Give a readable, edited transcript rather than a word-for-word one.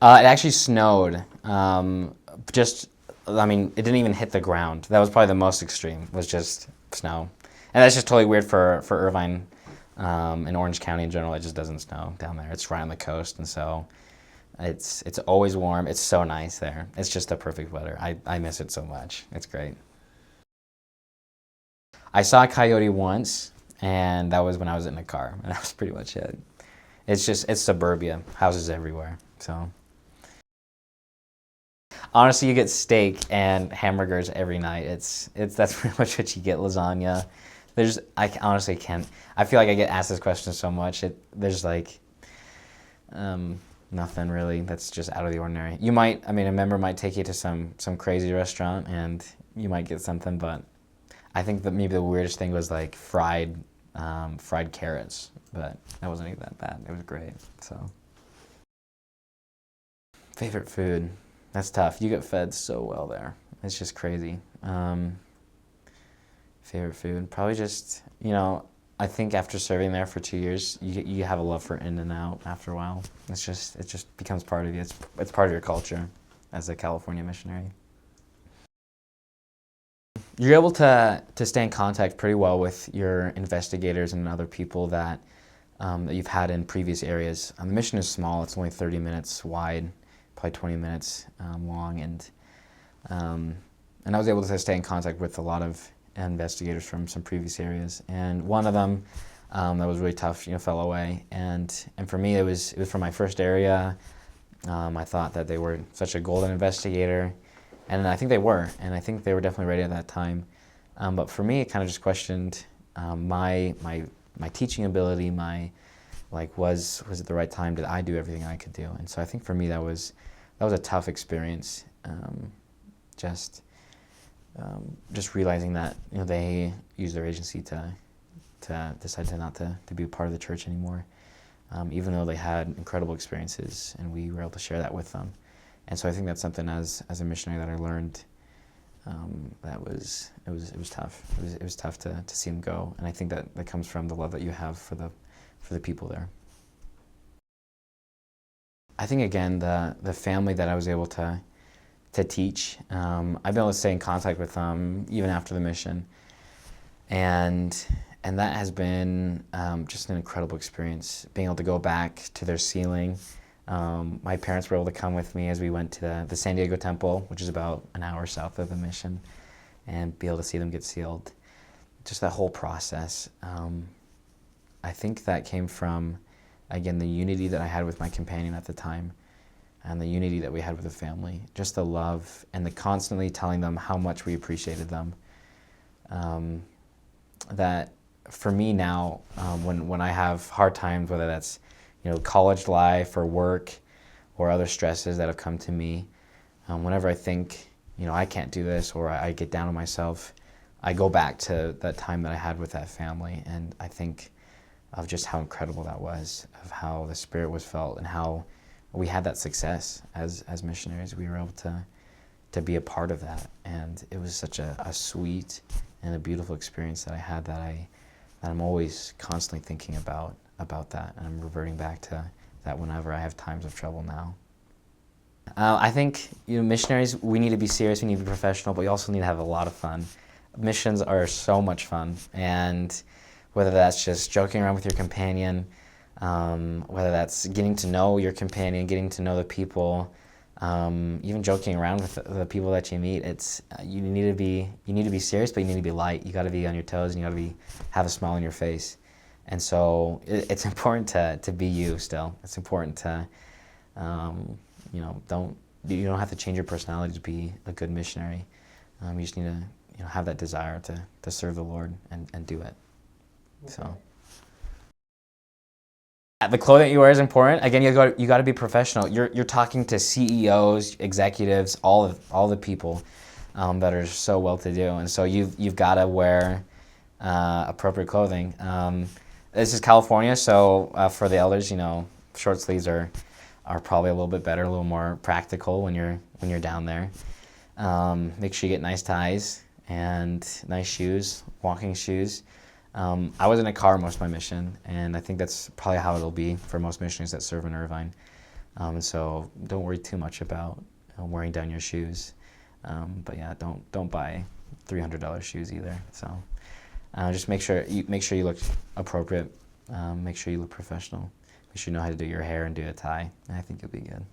It actually snowed. It didn't even hit the ground. That was probably the most extreme, was just snow. And that's just totally weird for Irvine, in Orange County in general. It just doesn't snow down there. It's right on the coast, and so it's always warm. It's so nice there. It's just the perfect weather. I miss it so much. It's great. I saw a coyote once, and that was when I was in a car, and that was pretty much it. It's suburbia, houses everywhere. So honestly, you get steak and hamburgers every night. That's pretty much what you get. Lasagna. I honestly can't. I feel like I get asked this question so much. There's like nothing really that's just out of the ordinary. A member might take you to some crazy restaurant and you might get something, but I think that maybe the weirdest thing was like fried carrots, but that wasn't even that bad. It was great. So, favorite food. That's tough. You get fed so well there. It's just crazy. Favorite food. Probably just, I think after serving there for 2 years, you have a love for In-N-Out after a while. It just becomes part of you. It's part of your culture as a California missionary. You're able to stay in contact pretty well with your investigators and other people that you've had in previous areas. The mission is small. It's only 30 minutes wide, probably 20 minutes long, and I was able to stay in contact with a lot of investigators from some previous areas. And one of them that was really tough, fell away. And for me, it was from my first area. I thought that they were such a golden investigator, and I think they were, and I think they were definitely ready at that time. But for me, it kind of just questioned my teaching ability, was it the right time? Did I do everything I could do? And so I think for me that was a tough experience. Just realizing that they use their agency to decide not to be a part of the church anymore, even though they had incredible experiences and we were able to share that with them. And so I think that's something as a missionary that I learned. It was tough. It was tough to see them go, and I think that comes from the love that you have for the people there. I think again the family that I was able to teach. I've been able to stay in contact with them even after the mission, and that has been just an incredible experience. Being able to go back to their sealing. My parents were able to come with me as we went to the San Diego Temple, which is about an hour south of the mission, and be able to see them get sealed. Just that whole process. I think that came from, again, the unity that I had with my companion at the time, and the unity that we had with the family. Just the love and the constantly telling them how much we appreciated them. That for me now, when I have hard times, whether that's college life or work or other stresses that have come to me, whenever I think, I can't do this or I get down on myself, I go back to that time that I had with that family, and I think of just how incredible that was, of how the Spirit was felt and how we had that success as missionaries. We were able to be a part of that, and it was such a sweet and a beautiful experience that I had that I'm always constantly thinking about that, and I'm reverting back to that whenever I have times of trouble now. I think missionaries, we need to be serious, we need to be professional, but we also need to have a lot of fun. Missions are so much fun, and whether that's just joking around with your companion, whether that's getting to know your companion, getting to know the people, even joking around with the people that you meet, you need to be serious, but you need to be light. You got to be on your toes, and you got to have a smile on your face. And so it's important to be you still. It's important to, you don't have to change your personality to be a good missionary. You just need to have that desire to serve the Lord and do it. So the clothing you wear is important. Again, you got to be professional. You're talking to CEOs, executives, all the people that are so well-to-do, and so you've got to wear appropriate clothing. This is California, so for the elders, short sleeves are probably a little bit better, a little more practical when you're down there. Make sure you get nice ties and nice shoes, walking shoes. I was in a car most of my mission, and I think that's probably how it'll be for most missionaries that serve in Irvine. And so don't worry too much about wearing down your shoes. But yeah, don't buy $300 shoes either. So just make sure you look appropriate. Make sure you look professional. Make sure you know how to do your hair and do a tie. And I think you'll be good.